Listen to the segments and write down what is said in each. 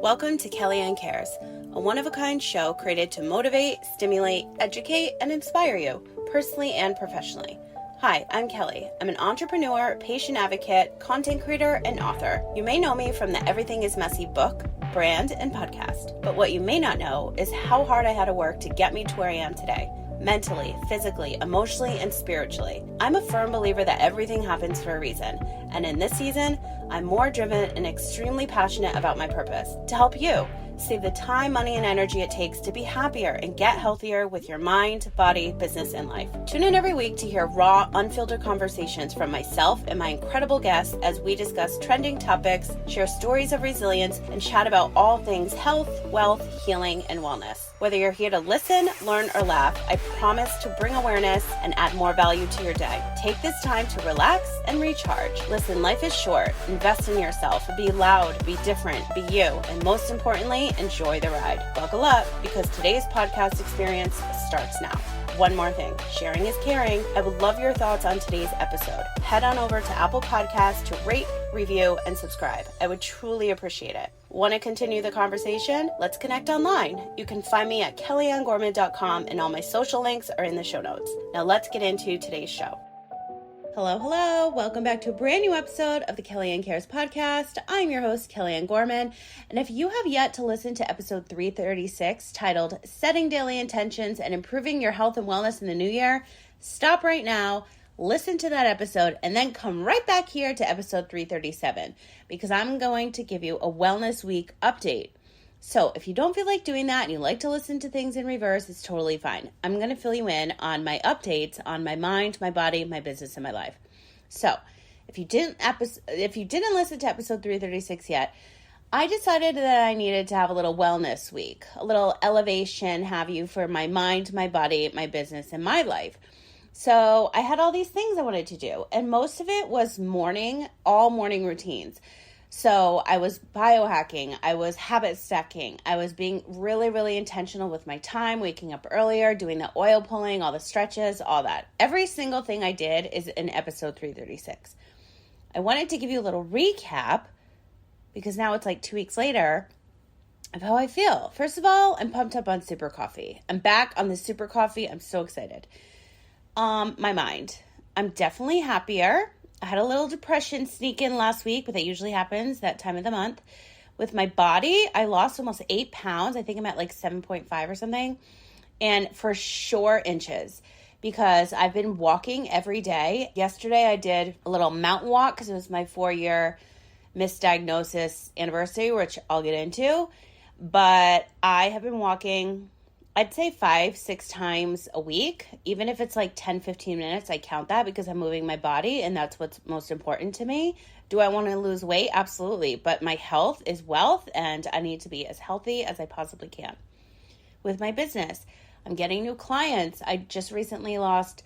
Welcome to Kellyanne Cares, a one-of-a-kind show created to motivate, stimulate, educate, and inspire you, personally and professionally. Hi, I'm Kelly. I'm an entrepreneur, patient advocate, content creator, and author. You may know me from the Everything is Messy book, brand, and podcast. But what you may not know is how hard I had to work to get me to where I am today. Mentally, physically, emotionally, and spiritually. I'm a firm believer that everything happens for a reason. And in this season, I'm more driven and extremely passionate about my purpose to help you save the time, money, and energy it takes to be happier and get healthier with your mind, body, business, and life. Tune in every week to hear raw, unfiltered conversations from myself and my incredible guests as we discuss trending topics, share stories of resilience, and chat about all things health, wealth, healing, and wellness. Whether you're here to listen, learn, or laugh, I promise to bring awareness and add more value to your day. Take this time to relax and recharge. Listen, life is short. Invest in yourself. Be loud, be different, be you, and most importantly, enjoy the ride. Buckle up because today's podcast experience starts now. One more thing, sharing is caring. I would love your thoughts on today's episode. Head on over to Apple Podcasts to rate, review, and subscribe. I would truly appreciate it. Want to continue the conversation? Let's connect online. You can find me at kellyannegorman.com and all my social links are in the show notes. Now let's get into today's show. Hello. Welcome back to a brand new episode of the Kellyanne Cares podcast. I'm your host, Kellyanne Gorman. And if you have yet to listen to episode 336 titled Setting Daily Intentions and Improving Your Health and Wellness in the New Year, stop right now, listen to that episode, and then come right back here to episode 337 because I'm going to give you a Wellness Week update. So if you don't feel like doing that and you like to listen to things in reverse, it's totally fine. I'm going to fill you in on my updates on my mind, my body, my business, and my life. So if you didn't listen to episode 336 yet, I decided that I needed to have a little wellness week, a little elevation have you for my mind, my body, my business, and my life. So I had all these things I wanted to do, and most of it was all morning routines. So I was biohacking, I was habit stacking, I was being really, really intentional with my time, waking up earlier, doing the oil pulling, all the stretches, all that. Every single thing I did is in episode 336. I wanted to give you a little recap because now it's like 2 weeks later of how I feel. First of all, I'm pumped up on Super Coffee. I'm back on the Super Coffee. I'm so excited. My mind. I'm definitely happier. I had a little depression sneak in last week, but that usually happens that time of the month. With my body, I lost almost 8 pounds. I think I'm at like 7.5 or something. And for sure inches because I've been walking every day. Yesterday, I did a little mountain walk because it was my 4-year misdiagnosis anniversary, which I'll get into. But I have been walking, I'd say 5-6 times a week. Even if it's like 10-15 minutes, I count that because I'm moving my body and that's what's most important to me. Do I want to lose weight? Absolutely. But my health is wealth and I need to be as healthy as I possibly can. With my business, I'm getting new clients. I just recently launched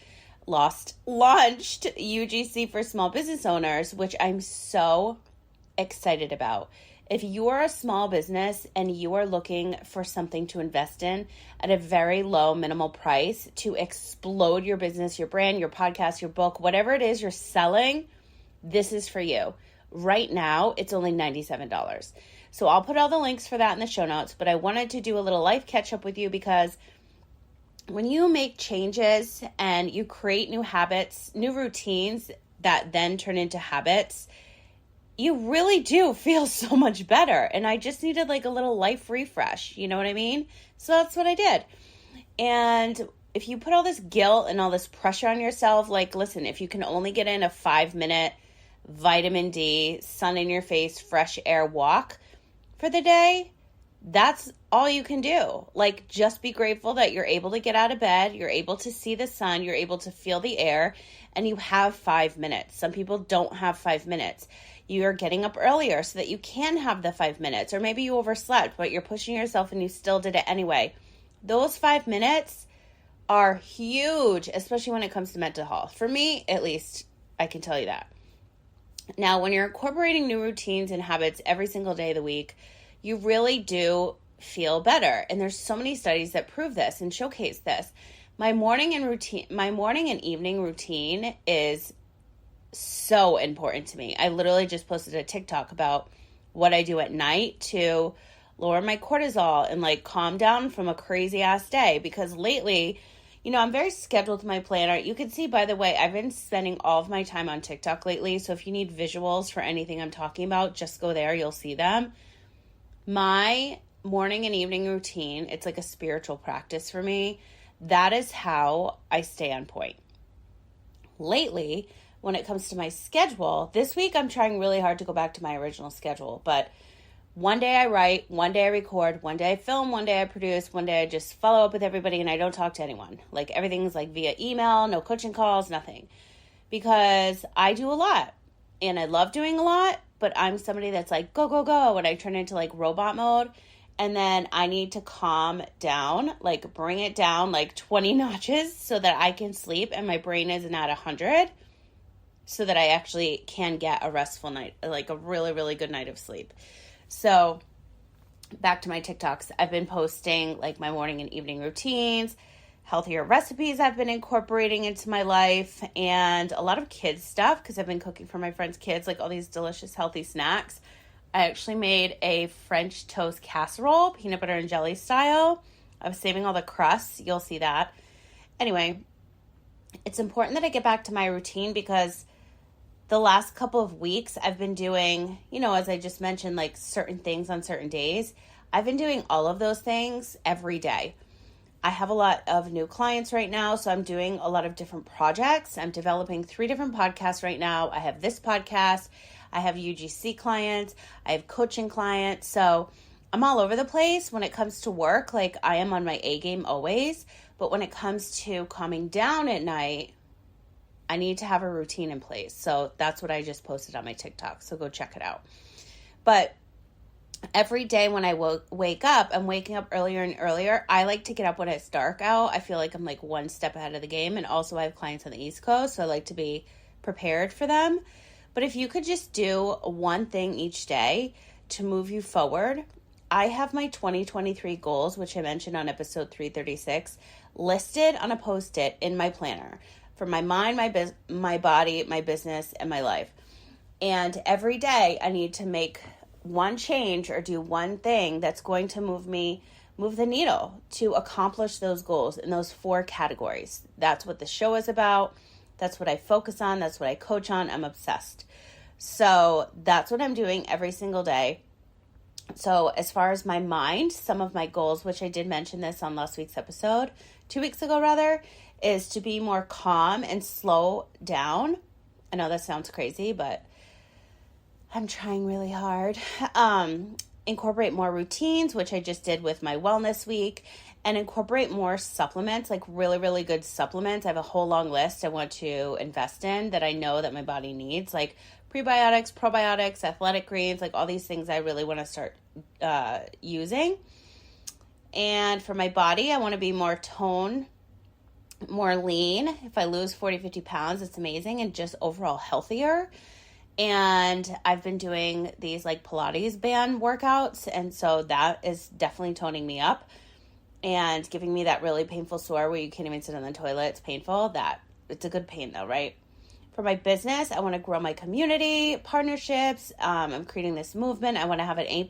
UGC for small business owners, which I'm so excited about. If you are a small business and you are looking for something to invest in at a very low minimal price to explode your business, your brand, your podcast, your book, whatever it is you're selling, this is for you. Right now, it's only $97. So I'll put all the links for that in the show notes, but I wanted to do a little life catch up with you because when you make changes and you create new habits, new routines that then turn into habits, you really do feel so much better. And I just needed like a little life refresh. You know what I mean? So that's what I did. And if you put all this guilt and all this pressure on yourself, like, listen, if you can only get in a 5-minute vitamin D, sun in your face, fresh air walk for the day, that's all you can do. Like, just be grateful that you're able to get out of bed, you're able to see the sun, you're able to feel the air, and you have 5 minutes. Some people don't have 5 minutes. You're getting up earlier so that you can have the 5 minutes, or maybe you overslept, but you're pushing yourself and you still did it anyway. Those 5 minutes are huge, especially when it comes to mental health. For me, at least, I can tell you that. Now, when you're incorporating new routines and habits every single day of the week, you really do feel better. And there's so many studies that prove this and showcase this. My morning and evening routine is so important to me. I literally just posted a TikTok about what I do at night to lower my cortisol, and like calm down from a crazy ass day. Because lately, I'm very scheduled with my planner. You can see, by the way, I've been spending all of my time on TikTok lately. So if you need visuals for anything I'm talking about, just go there. You'll see them. My morning and evening routine, it's like a spiritual practice for me. That is how I stay on point. Lately, when it comes to my schedule, this week I'm trying really hard to go back to my original schedule. But one day I write, one day I record, one day I film, one day I produce, one day I just follow up with everybody and I don't talk to anyone. Like everything's like via email, no coaching calls, nothing. Because I do a lot and I love doing a lot, but I'm somebody that's like, go, go, go. And I turn into like robot mode. And then I need to calm down, like bring it down like 20 notches so that I can sleep and my brain isn't at 100 so that I actually can get a restful night, like a really, really good night of sleep. So back to my TikToks, I've been posting like my morning and evening routines, healthier recipes I've been incorporating into my life, and a lot of kids stuff because I've been cooking for my friends' kids, like all these delicious, healthy snacks. I actually made a French toast casserole, peanut butter and jelly style. I was saving all the crusts. You'll see that. Anyway, it's important that I get back to my routine because the last couple of weeks I've been doing, as I just mentioned, like certain things on certain days. I've been doing all of those things every day. I have a lot of new clients right now, so I'm doing a lot of different projects. I'm developing 3 different podcasts right now. I have this podcast. I have UGC clients. I have coaching clients. So I'm all over the place when it comes to work. Like I am on my A game always. But when it comes to calming down at night, I need to have a routine in place. So that's what I just posted on my TikTok. So go check it out. But every day when I wake up, I'm waking up earlier and earlier. I like to get up when it's dark out. I feel like I'm like one step ahead of the game. And also I have clients on the East Coast, so I like to be prepared for them. But if you could just do one thing each day to move you forward, I have my 2023 goals, which I mentioned on episode 336, listed on a Post-it in my planner for my mind, my body, my business, and my life. And every day I need to make one change or do one thing that's going to move the needle to accomplish those goals in those 4 categories. That's what the show is about. That's what I focus on. That's what I coach on. I'm obsessed. So that's what I'm doing every single day. So as far as my mind, some of my goals, which I did mention this on last week's episode, 2 weeks ago rather, is to be more calm and slow down. I know that sounds crazy, but I'm trying really hard. Incorporate more routines, which I just did with my wellness week, and incorporate more supplements, like really, really good supplements. I have a whole long list I want to invest in that I know that my body needs, like prebiotics, probiotics, athletic greens, like all these things I really want to start using. And for my body, I want to be more toned, more lean. If I lose 40, 50 pounds, it's amazing, and just overall healthier. And I've been doing these like Pilates band workouts, and so that is definitely toning me up and giving me that really painful sore where you can't even sit on the toilet. It's painful. It's a good pain though, right? For my business, I want to grow my community, partnerships. I'm creating this movement. I want to have an A+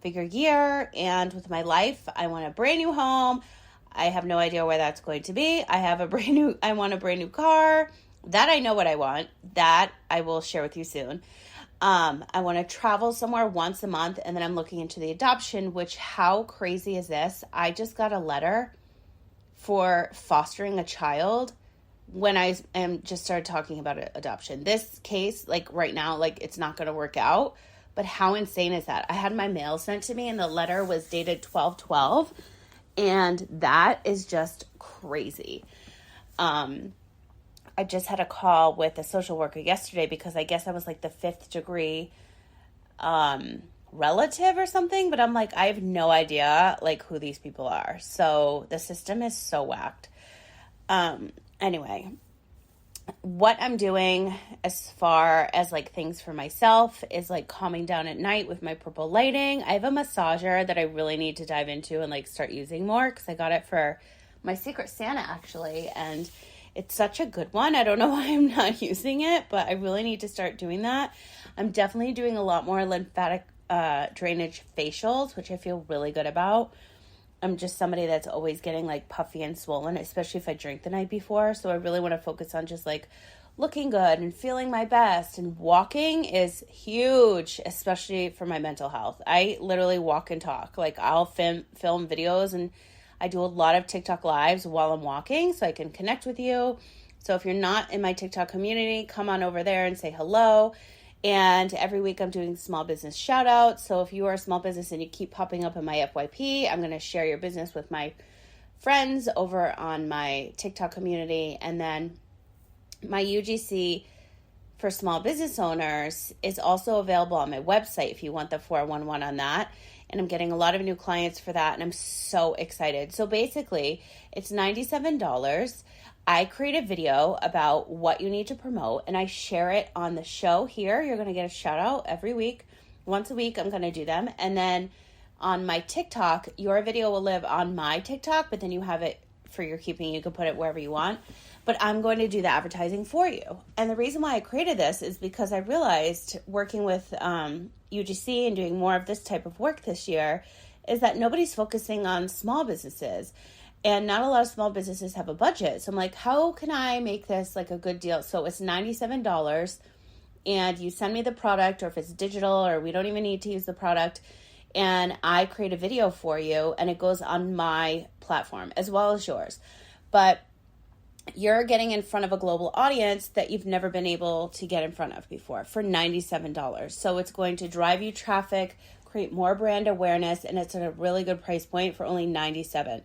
figure year. And with my life, I want a brand new home. I have no idea where that's going to be. I want a brand new car. That I know what I want. That I will share with you soon. I want to travel somewhere once a month, and then I'm looking into the adoption, which, how crazy is this? I just got a letter for fostering a child when I just started talking about adoption. This case, like right now, like it's not going to work out, but how insane is that? I had my mail sent to me, and the letter was dated 12/12, and that is just crazy. I just had a call with a social worker yesterday because I guess I was like the 5th degree relative or something, but I'm like, I have no idea like who these people are. So the system is so whacked. Anyway, what I'm doing as far as like things for myself is like calming down at night with my purple lighting. I have a massager that I really need to dive into and like start using more because I got it for my Secret Santa actually, and it's such a good one. I don't know why I'm not using it, but I really need to start doing that. I'm definitely doing a lot more lymphatic drainage facials, which I feel really good about. I'm just somebody that's always getting like puffy and swollen, especially if I drink the night before. So I really want to focus on just like looking good and feeling my best. And walking is huge, especially for my mental health. I literally walk and talk. Like I'll film videos, and I do a lot of TikTok lives while I'm walking so I can connect with you. So if you're not in my TikTok community, come on over there and say hello. And every week I'm doing small business shout outs. So if you are a small business and you keep popping up in my FYP, I'm going to share your business with my friends over on my TikTok community. And then my UGC for small business owners is also available on my website if you want the 411 on that. And I'm getting a lot of new clients for that, and I'm so excited. So basically, it's $97. I create a video about what you need to promote, and I share it on the show here. You're going to get a shout out every week. Once a week, I'm going to do them. And then on my TikTok, your video will live on my TikTok, but then you have it for your keeping. You can put it wherever you want. But I'm going to do the advertising for you. And the reason why I created this is because I realized working with UGC and doing more of this type of work this year is that nobody's focusing on small businesses. And not a lot of small businesses have a budget. So I'm like, how can I make this like a good deal? So it's $97 and you send me the product, or if it's digital, or we don't even need to use the product, and I create a video for you, and it goes on my platform as well as yours. But you're getting in front of a global audience that you've never been able to get in front of before for $97. So it's going to drive you traffic, create more brand awareness, and it's at a really good price point for only $97.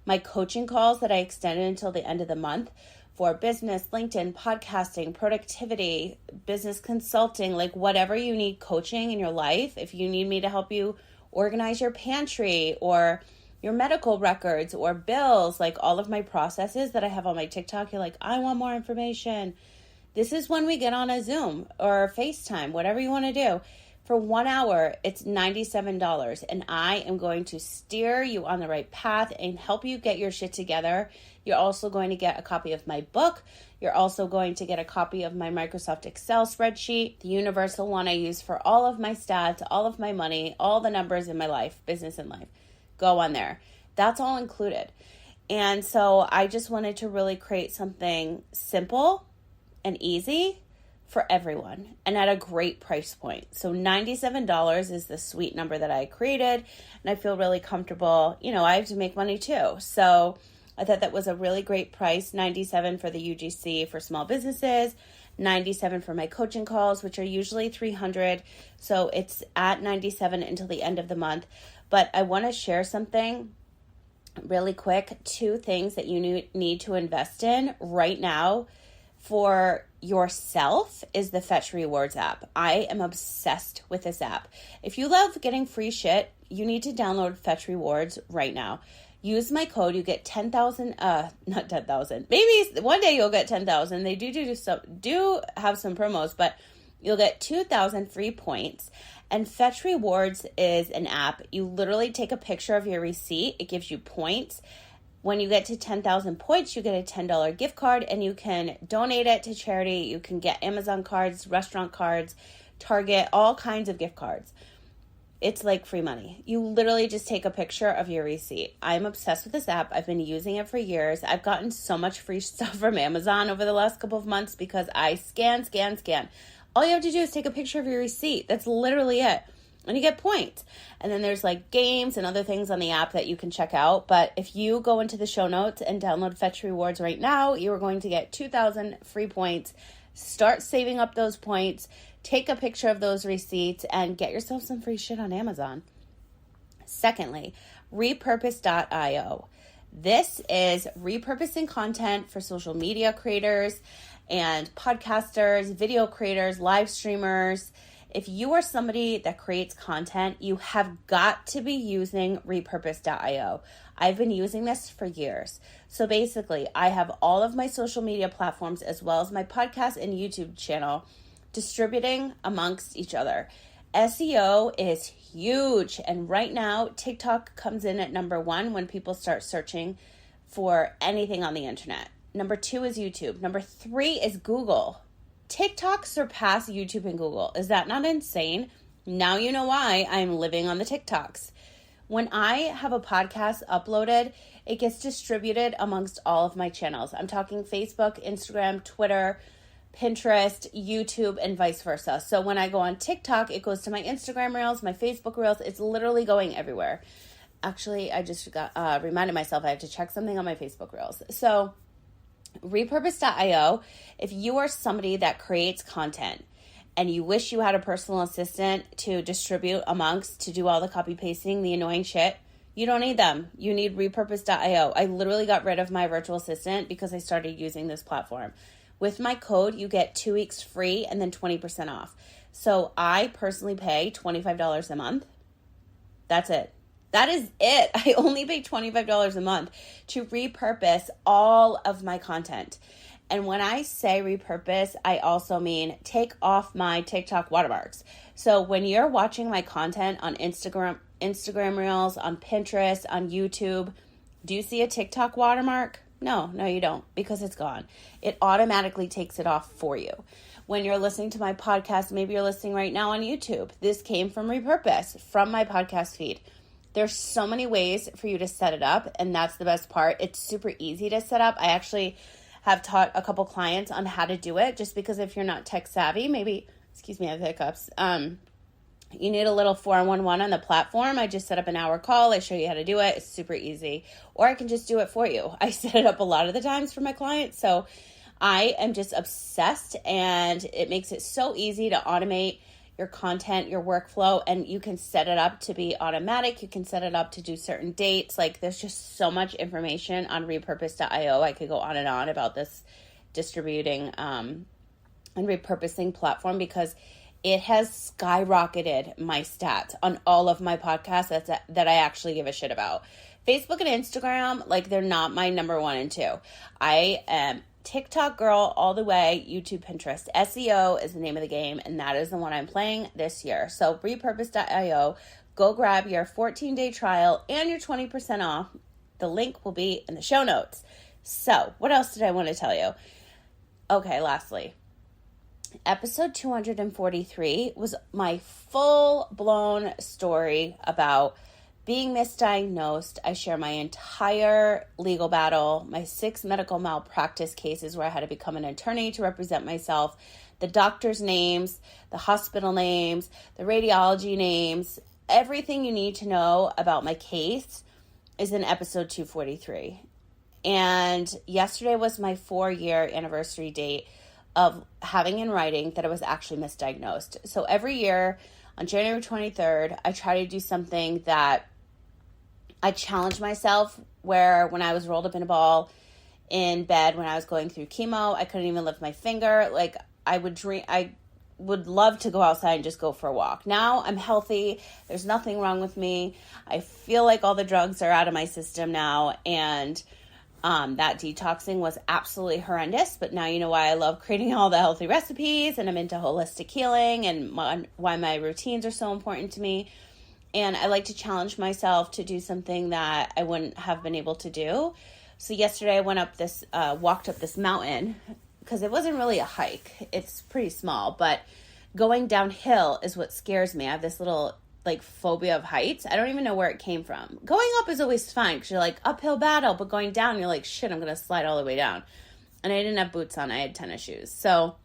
My coaching calls that I extended until the end of the month for business, LinkedIn, podcasting, productivity, business consulting, like whatever you need coaching in your life. If you need me to help you organize your pantry or your medical records or bills, like all of my processes that I have on my TikTok, you're like, I want more information. This is when we get on a Zoom or FaceTime, whatever you want to do. For 1 hour, it's $97, and I am going to steer you on the right path and help you get your shit together. You're also going to get a copy of my book. You're also going to get a copy of my Microsoft Excel spreadsheet, the universal one I use for all of my stats, all of my money, all the numbers in my life, business and life. Go on there. That's all included. And so I just wanted to really create something simple and easy for everyone and at a great price point. So $97 is the sweet number that I created, and I feel really comfortable. You know, I have to make money too. So I thought that was a really great price. $97 for the UGC for small businesses, $97 for my coaching calls, which are usually $300. So it's at $97 until the end of the month. But I want to share something really quick. 2 things that you need to invest in right now for yourself is the Fetch Rewards app. I am obsessed with this app. If you love getting free shit, you need to download Fetch Rewards right now. Use my code. You get 10,000, not 10,000. Maybe one day you'll get 10,000. They do have some promos, but you'll get 2,000 free points. And Fetch Rewards is an app. You literally take a picture of your receipt. It gives you points. When you get to 10,000 points, you get a $10 gift card, and you can donate it to charity. You can get Amazon cards, restaurant cards, Target, all kinds of gift cards. It's like free money. You literally just take a picture of your receipt. I'm obsessed with this app. I've been using it for years. I've gotten so much free stuff from Amazon over the last couple of months because I scan. All you have to do is take a picture of your receipt. That's literally it. And you get points. And then there's like games and other things on the app that you can check out. But if you go into the show notes and download Fetch Rewards right now, you are going to get 2,000 free points. Start saving up those points. Take a picture of those receipts and get yourself some free shit on Amazon. Secondly, repurpose.io. This is repurposing content for social media creators and podcasters, video creators, live streamers. If you are somebody that creates content, you have got to be using repurpose.io. I've been using this for years. So basically, I have all of my social media platforms as well as my podcast and YouTube channel distributing amongst each other. SEO is huge. And right now, TikTok comes in at number 1 when people start searching for anything on the internet. Number 2 is YouTube. Number 3 is Google. TikTok surpassed YouTube and Google. Is that not insane? Now you know why I'm living on the TikToks. When I have a podcast uploaded, it gets distributed amongst all of my channels. I'm talking Facebook, Instagram, Twitter, Pinterest, YouTube, and vice versa. So when I go on TikTok, it goes to my Instagram Reels, my Facebook Reels. It's literally going everywhere. Actually, I just reminded myself I have to check something on my Facebook Reels. So repurpose.io, if you are somebody that creates content and you wish you had a personal assistant to distribute amongst, to do all the copy pasting, the annoying shit, you don't need them. You need repurpose.io. I literally got rid of my virtual assistant because I started using this platform. With my code, you get 2 weeks free and then 20% off. So I personally pay $25 a month. That's it. That is it. I only pay $25 a month to repurpose all of my content. And when I say repurpose, I also mean take off my TikTok watermarks. So when you're watching my content on Instagram Reels, on Pinterest, on YouTube, do you see a TikTok watermark? No, you don't, because it's gone. It automatically takes it off for you. When you're listening to my podcast, maybe you're listening right now on YouTube. This came from repurpose, from my podcast feed. There's so many ways for you to set it up, and that's the best part. It's super easy to set up. I actually have taught a couple clients on how to do it, just because if you're not tech savvy, maybe, excuse me, I have hiccups, you need a little 411 on the platform. I just set up an hour call. I show you how to do it. It's super easy. Or I can just do it for you. I set it up a lot of the times for my clients. So I am just obsessed, and it makes it so easy to automate your content, your workflow, and you can set it up to be automatic. You can set it up to do certain dates. Like, there's just so much information on repurpose.io. I could go on and on about this distributing and repurposing platform, because it has skyrocketed my stats on all of my podcasts that I actually give a shit about. Facebook and Instagram, like, they're not my number 1 and 2. I am TikTok girl all the way. YouTube, Pinterest. SEO is the name of the game, and that is the one I'm playing this year. So repurpose.io, go grab your 14-day trial and your 20% off. The link will be in the show notes. So what else did I want to tell you? Okay, lastly, episode 243 was my full-blown story about being misdiagnosed. I share my entire legal battle, my 6 medical malpractice cases where I had to become an attorney to represent myself, the doctor's names, the hospital names, the radiology names. Everything you need to know about my case is in episode 243. And yesterday was my 4-year anniversary date of having in writing that I was actually misdiagnosed. So every year on January 23rd, I try to do something that I challenge myself, where when I was rolled up in a ball in bed when I was going through chemo, I couldn't even lift my finger. Like, I would love to go outside and just go for a walk. Now I'm healthy. There's nothing wrong with me. I feel like all the drugs are out of my system now, and that detoxing was absolutely horrendous, but now you know why I love creating all the healthy recipes, and I'm into holistic healing, and why my routines are so important to me. And I like to challenge myself to do something that I wouldn't have been able to do. So yesterday I walked up this mountain, because it wasn't really a hike. It's pretty small, but going downhill is what scares me. I have this little phobia of heights. I don't even know where it came from. Going up is always fine, because you're like, uphill battle, but going down, you're like, shit, I'm going to slide all the way down. And I didn't have boots on. I had tennis shoes. So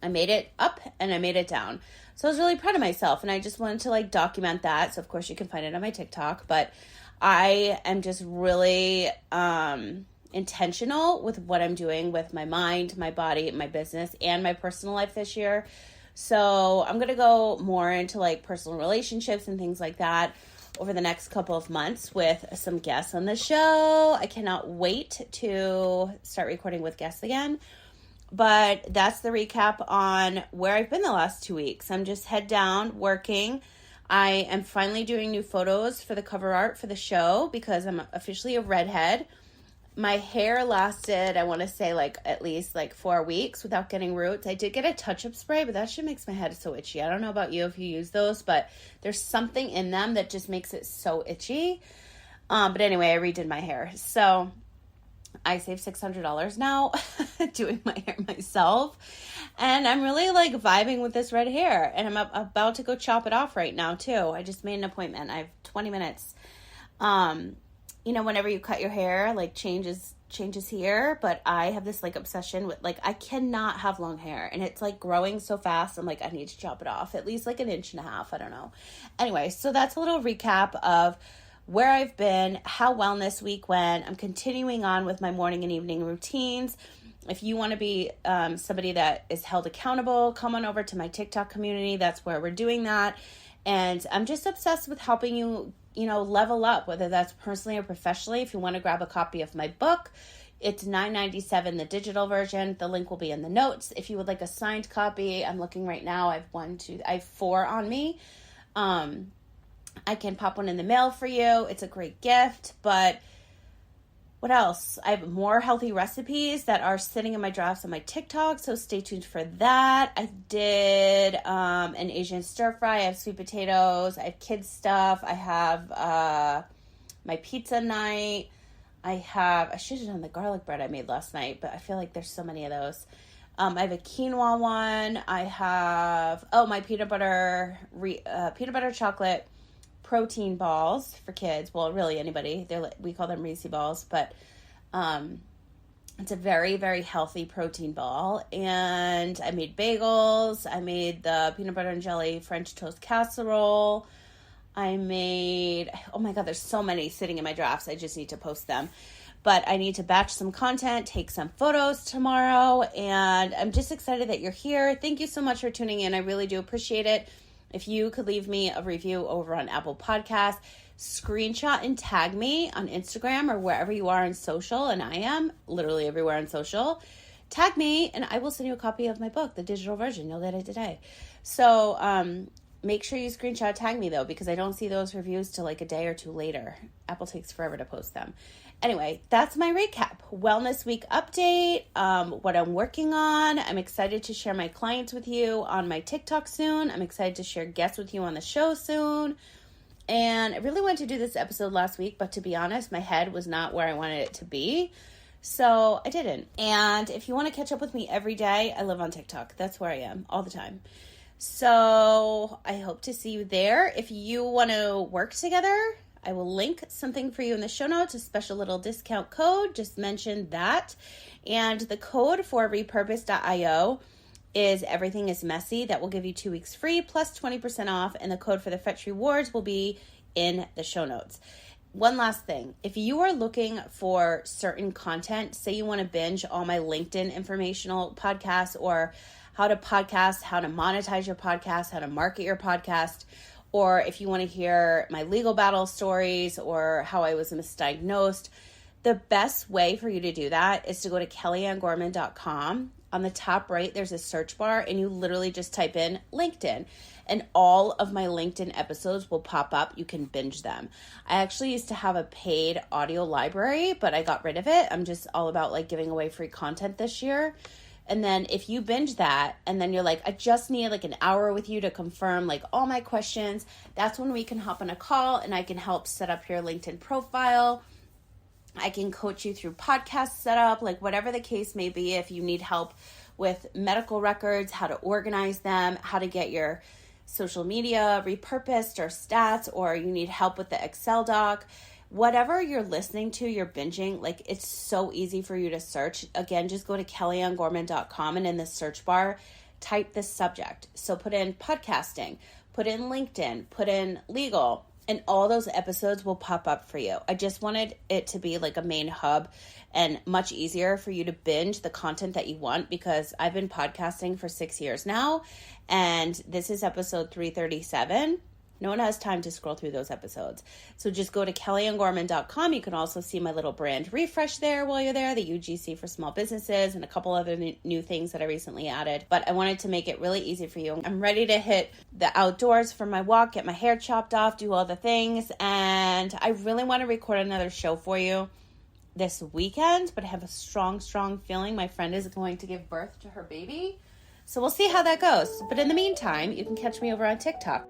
I made it up and I made it down. So I was really proud of myself, and I just wanted to document that. So of course you can find it on my TikTok, but I am just really intentional with what I'm doing with my mind, my body, my business, and my personal life this year. So I'm going to go more into personal relationships and things like that over the next couple of months with some guests on the show. I cannot wait to start recording with guests again. But that's the recap on where I've been the last 2 weeks. I'm just head down working. I am finally doing new photos for the cover art for the show, because I'm officially a redhead. My hair lasted, I want to say, at least 4 weeks without getting roots. I did get a touch-up spray, but that shit makes my head so itchy. I don't know about you if you use those, but there's something in them that just makes it so itchy. But anyway, I redid my hair. So I save $600 now doing my hair myself. And I'm really like vibing with this red hair. And I'm about to go chop it off right now too. I just made an appointment. I have 20 minutes. Whenever you cut your hair, like changes here. But I have this like obsession with like, I cannot have long hair. And it's like growing so fast. I'm like, I need to chop it off at least like 1.5 inches. I don't know. Anyway, so that's a little recap of where I've been, how Wellness Week went. I'm continuing on with my morning and evening routines. If you want to be somebody that is held accountable, come on over to my TikTok community. That's where we're doing that. And I'm just obsessed with helping you, level up, whether that's personally or professionally. If you want to grab a copy of my book, it's $9.97, the digital version. The link will be in the notes. If you would like a signed copy, I'm looking right now. I have 4 on me. I can pop one in the mail for you. It's a great gift. But what else? I have more healthy recipes that are sitting in my drafts on my TikTok, so stay tuned for that. I did an Asian stir fry. I have sweet potatoes. I have kids stuff. I have my pizza night. I should have done the garlic bread I made last night, but I feel like there's so many of those. I have a quinoa one. I have, my peanut butter chocolate protein balls for kids. Well, really anybody. We call them Reese balls, but it's a very, very healthy protein ball. And I made bagels. I made the peanut butter and jelly French toast casserole. I made, oh my God, there's so many sitting in my drafts. I just need to post them. But I need to batch some content, take some photos tomorrow. And I'm just excited that you're here. Thank you so much for tuning in. I really do appreciate it. If you could leave me a review over on Apple Podcasts, screenshot and tag me on Instagram or wherever you are on social, and I am literally everywhere on social, tag me and I will send you a copy of my book, the digital version. You'll get it today. So make sure you screenshot tag me though, because I don't see those reviews till like a day or two later. Apple takes forever to post them. Anyway, that's my recap. Wellness Week update, what I'm working on. I'm excited to share my clients with you on my TikTok soon. I'm excited to share guests with you on the show soon. And I really wanted to do this episode last week, but to be honest, my head was not where I wanted it to be. So I didn't. And if you want to catch up with me every day, I live on TikTok. That's where I am all the time. So I hope to see you there. If you want to work together, I will link something for you in the show notes, a special little discount code. Just mention that. And the code for repurpose.io is everything is messy. That will give you 2 weeks free plus 20% off. And the code for the Fetch Rewards will be in the show notes. One last thing. If you are looking for certain content, say you want to binge all my LinkedIn informational podcasts or how to podcast, how to monetize your podcast, how to market your podcast, or if you want to hear my legal battle stories or how I was misdiagnosed, the best way for you to do that is to go to kellyannegorman.com. On the top right, there's a search bar, and you literally just type in LinkedIn, and all of my LinkedIn episodes will pop up. You can binge them. I actually used to have a paid audio library, but I got rid of it. I'm just all about like giving away free content this year. And then if you binge that and then you're like, I just need like an hour with you to confirm like all my questions, that's when we can hop on a call and I can help set up your LinkedIn profile. I can coach you through podcast setup, like whatever the case may be. If you need help with medical records, how to organize them, how to get your social media repurposed or stats, or you need help with the Excel doc, whatever you're listening to, you're binging, like it's so easy for you to search. Again, just go to kellyannegorman.com and in the search bar, type this subject. So put in podcasting, put in LinkedIn, put in legal, and all those episodes will pop up for you. I just wanted it to be like a main hub and much easier for you to binge the content that you want, because I've been podcasting for 6 years now, and this is episode 337. No one has time to scroll through those episodes. So just go to kellyannegorman.com. You can also see my little brand refresh there while you're there, the UGC for small businesses, and a couple other new things that I recently added. But I wanted to make it really easy for you. I'm ready to hit the outdoors for my walk, get my hair chopped off, do all the things. And I really want to record another show for you this weekend, but I have a strong feeling my friend is going to give birth to her baby. So we'll see how that goes. But in the meantime, you can catch me over on TikTok.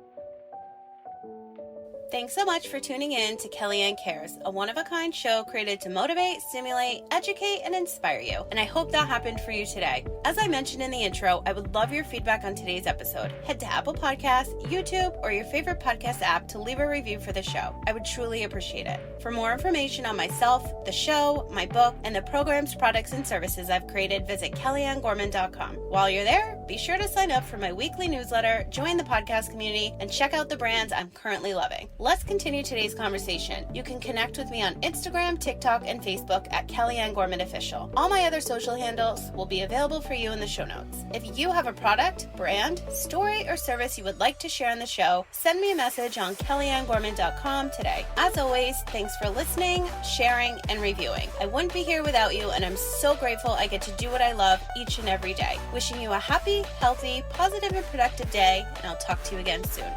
Thanks so much for tuning in to Kellyanne Cares, a one-of-a-kind show created to motivate, stimulate, educate, and inspire you. And I hope that happened for you today. As I mentioned in the intro, I would love your feedback on today's episode. Head to Apple Podcasts, YouTube, or your favorite podcast app to leave a review for the show. I would truly appreciate it. For more information on myself, the show, my book, and the programs, products, and services I've created, visit kellyanngorman.com. While you're there, be sure to sign up for my weekly newsletter, join the podcast community, and check out the brands I'm currently loving. Let's continue today's conversation. You can connect with me on Instagram, TikTok, and Facebook at Kellyanne Gorman Official. All my other social handles will be available for you in the show notes. If you have a product, brand, story, or service you would like to share on the show, send me a message on kellyanngorman.com today. As always, thanks for listening, sharing, and reviewing. I wouldn't be here without you, and I'm so grateful I get to do what I love each and every day. Wishing you a happy, healthy, positive, and productive day, and I'll talk to you again soon.